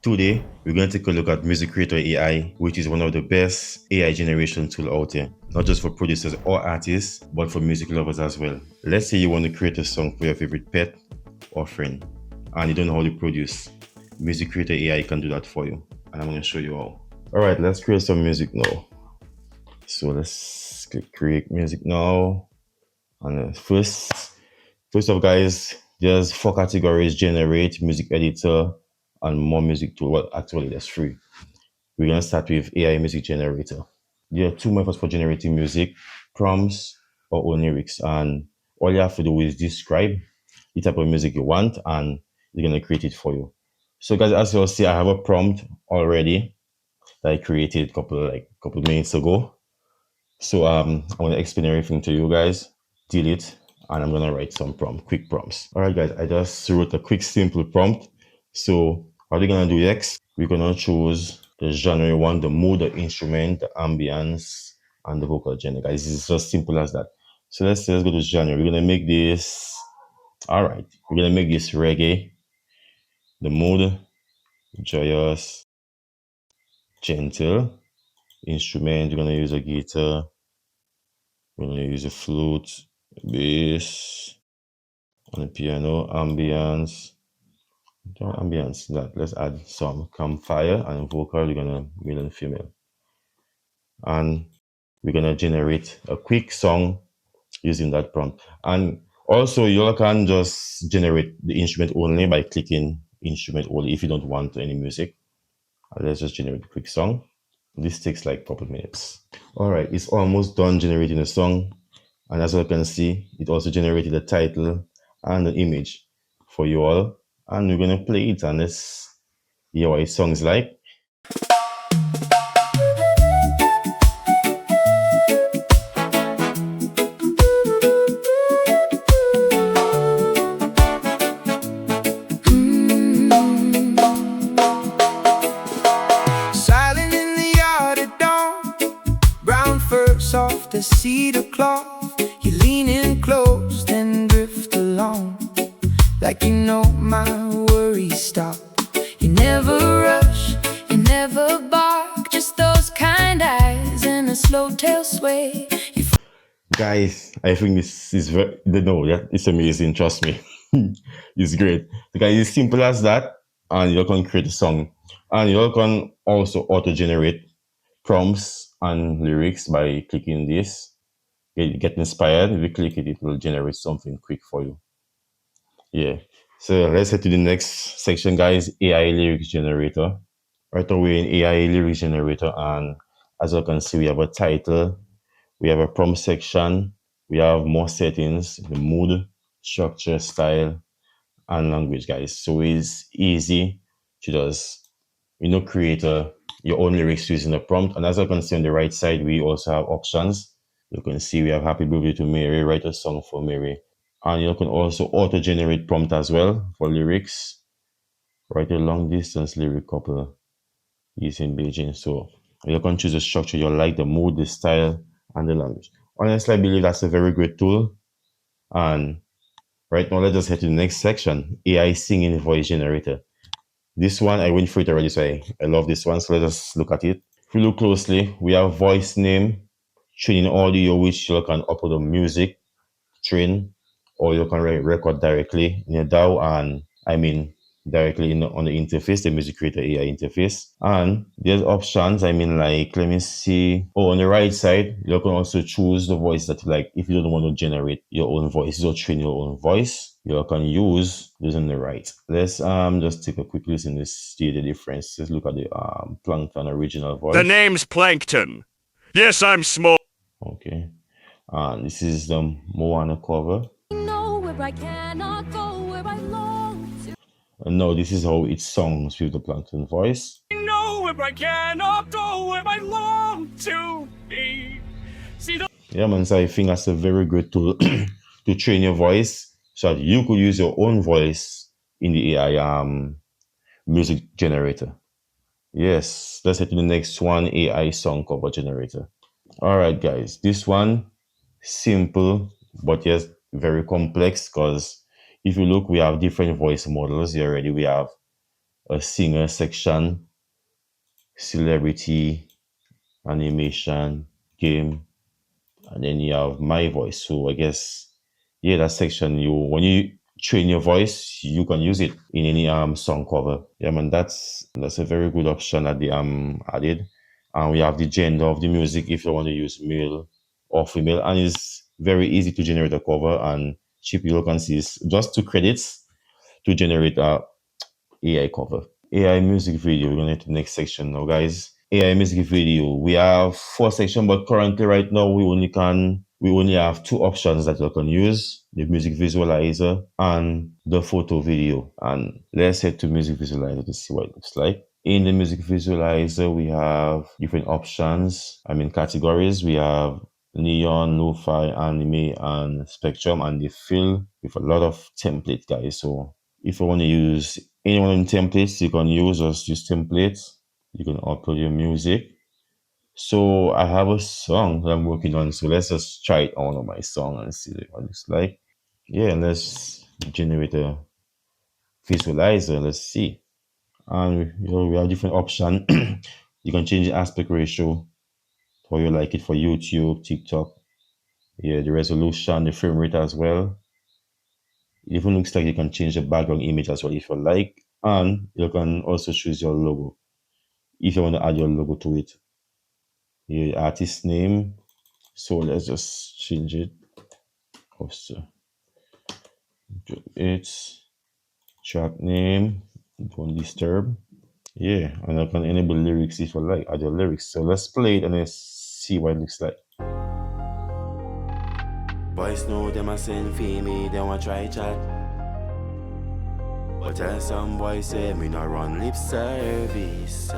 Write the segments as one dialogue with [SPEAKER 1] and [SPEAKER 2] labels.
[SPEAKER 1] Today, we're going to take a look at musiccreator AI, which is one of the best AI generation tool out there, not just for producers or artists, but for music lovers as well. Let's say you want to create a song for your favorite pet or friend, and you don't know how to produce. Musiccreator AI can do that for you, and I'm going to show you how. All right, let's create some music now. So let's click create music now. And first off, guys, there's 4 categories: generate, music editor, and more music tool. Well, actually, there's 3. We're gonna start with AI music generator. There are 2 methods for generating music: prompts or own lyrics. And all you have to do is describe the type of music you want, and it's gonna create it for you. So, guys, as you'll see, I have a prompt already that I created a couple minutes ago. So I'm gonna explain everything to you guys, delete, and I'm gonna write some quick prompts. All right, guys, I just wrote a quick, simple prompt. So what we're gonna do next, we're gonna choose the genre we want, the mood, the instrument, the ambience, and the vocal genre. Guys, it's just simple as that. So let's go to genre. We're gonna make this. All right, we're gonna make this reggae. The mood, joyous, gentle. Instrument, we're gonna use a guitar. We're gonna use a flute, bass, on the piano, ambience. That let's add some campfire, and vocal we're gonna male and female. And we're gonna generate a quick song using that prompt. And also you all can just generate the instrument only by clicking instrument only if you don't want any music. Let's just generate a quick song. This takes like a couple minutes. All right, it's almost done generating a song. And as you can see, it also generated a title and an image for you all. And we're gonna play it, and let's hear what it sounds like.
[SPEAKER 2] Silent in the yard at dawn, brown fur, soft as cedar cloth. You lean in close, then drift along, like you know my worries stop. You never rush, you never bark, just those kind eyes and a slow tail sway.
[SPEAKER 1] Guys, I think this is it's amazing, trust me. It's great. The guy is simple as that, and you can create a song. And you can also auto-generate prompts and lyrics by clicking this. Get inspired. If you click it, it will generate something quick for you. Yeah. So let's head to the next section, guys. AI lyrics generator. Right away in AI lyrics generator, and as you can see, we have a title, we have a prompt section, we have more settings, the mood, structure, style, and language, guys. So it's easy to just create your own lyrics using the prompt. And as you can see on the right side, we also have options. You can see we have happy birthday to Mary, write a song for Mary. And you can also auto-generate prompt as well for lyrics. Write a long distance lyric couple using Beijing. So you can choose the structure you like, the mood, the style, and the language. Honestly, I believe that's a very great tool. And right now, let's just head to the next section, AI singing voice generator. This one, I went through it already, so I love this one. So let's just look at it. If you look closely, we have voice name, training audio, which you can upload the music, train, or you can record directly in your DAW, and directly on the interface, the music creator AI interface. And there's options. Like, let me see. Oh, on the right side, you can also choose the voice that you like. If you don't want to generate your own voice or train your own voice, you can use this on the right. Let's just take a quick listen to see the difference. Let's look at the Plankton original voice.
[SPEAKER 3] The name's Plankton. Yes, I'm small.
[SPEAKER 1] Okay. And this is the Moana cover.
[SPEAKER 4] Where I cannot go where I long to.
[SPEAKER 1] And now this is how it sounds with the Plankton voice.
[SPEAKER 3] Where I cannot go where I long to be.
[SPEAKER 1] Yeah, man, so I think that's a very good tool to train your voice so that you could use your own voice in the AI music generator. Yes, let's head to the next one, AI song cover generator. All right, guys, this one, simple, but yes, very complex, because if you look, we have different voice models here already. We have a singer section, celebrity, animation, game, and then you have my voice. So I guess yeah, that section you when you train your voice, you can use it in any song cover. Yeah, man, that's a very good option that they added. And we have the gender of the music if you want to use male or female, and it's very easy to generate a cover and cheap. You can see it's just 2 credits to generate a AI cover. AI music video. We're gonna to the next section now, guys. AI music video. We have 4 sections, but currently right now we only have 2 options that you can use: the music visualizer and the photo video. And let's head to music visualizer to see what it looks like. In the music visualizer, we have different options. I mean categories. We have neon, lo-fi, anime, and spectrum, and they fill with a lot of templates, guys. So if you want to use any one of the templates, you can just use templates. You can upload your music. So I have a song that I'm working on. So let's just try it on one of my songs and see what it looks like. Yeah, let's generate a visualizer. Let's see. And we have different options. You can change the aspect ratio how you like it for YouTube, TikTok. Yeah, the resolution, the frame rate as well. It even looks like you can change the background image as well if you like. And you can also choose your logo if you want to add your logo to it. Your artist name. So let's just change it. Also, it's track name. Don't disturb. Yeah, and I can enable lyrics if you like. Add your lyrics. So let's play it and let's see what it looks like.
[SPEAKER 5] Boys know them a send for me, they want try chat. But tell some boys say me not run lip service.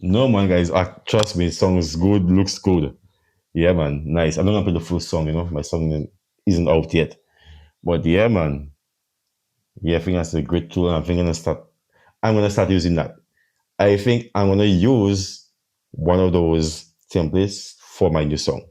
[SPEAKER 1] No man, guys, trust me, song is good, looks good. Yeah, man, nice. I'm not gonna play the full song, my song isn't out yet. But yeah, man, yeah, I think that's a great tool, and I'm gonna start using that. I think I'm gonna use one of those templates for my new song,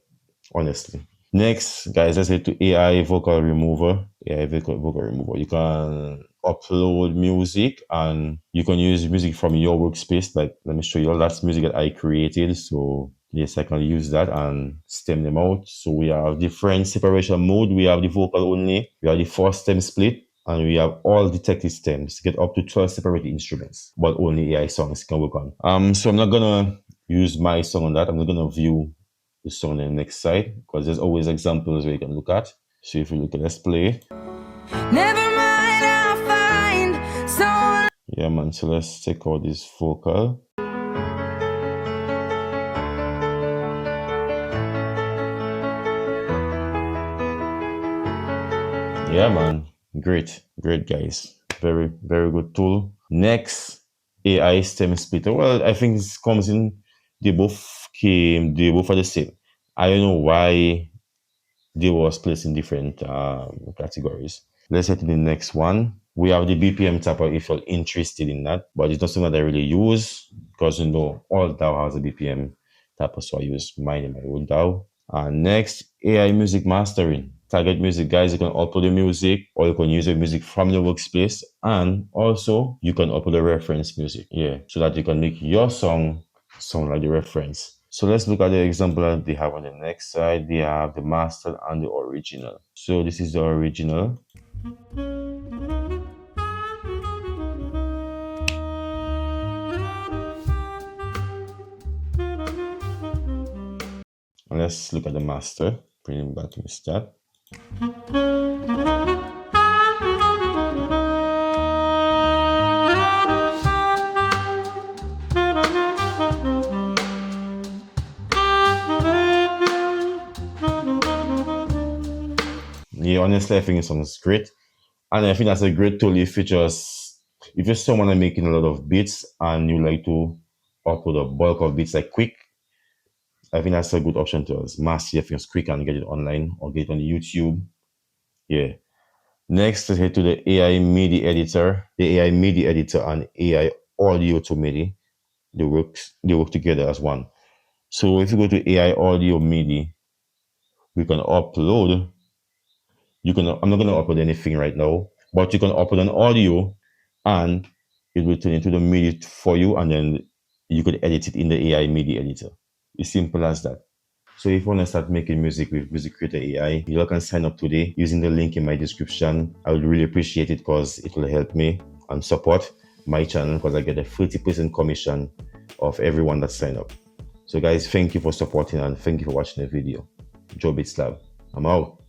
[SPEAKER 1] honestly. Next, guys, let's head to AI vocal remover. AI vocal remover. You can upload music and you can use music from your workspace. Like, let me show you all that's music that I created. So yes, I can use that and stem them out. So we have different separation mode. We have the vocal only. We have the 4-stem split. And we have all detected stems. Get up to 12 separate instruments, but only AI songs can work on. So I'm not gonna use my song on that. I'm not gonna view the song on the next side because there's always examples where you can look at. So if you look at let's play.
[SPEAKER 2] Never mind, I'll find someone.
[SPEAKER 1] Yeah, man. So let's check out this vocal. Yeah, man. Great, guys. Very, very good tool. Next, AI stem splitter. Well, I think this comes in. They both are the same. I don't know why they were split in different categories. Let's head to the next one. We have the BPM tapper if you're interested in that, but it's not something that I really use because all DAW has a BPM tapper, so I use mine in my own DAW. Next, AI music mastering. Target music, guys, you can upload the music or you can use the music from your workspace, and also you can upload the reference music, so that you can make your song sound like the reference. So let's look at the example that they have on the next side. They have the master and the original. So this is the original. And let's look at the master. Bring him back to the start. Yeah, honestly, I think it sounds great. And I think that's a great tool if you're someone that's making a lot of beats and you like to upload a bulk of beats like quick. I think that's a good option to master your things quick and get it online or get it on YouTube. Yeah. Next, let's head to the AI MIDI editor. The AI MIDI editor and AI audio to MIDI, they work together as one. So if you go to AI audio MIDI, we can upload. I'm not going to upload anything right now, but you can upload an audio and it will turn into the MIDI for you, and then you could edit it in the AI MIDI editor. It's simple as that. So if you want to start making music with Music Creator AI, you all can sign up today using the link in my description. I would really appreciate it because it will help me and support my channel, because I get a 30% commission of everyone that sign up. So guys, thank you for supporting and thank you for watching the video. Joe Bitslab, I'm out.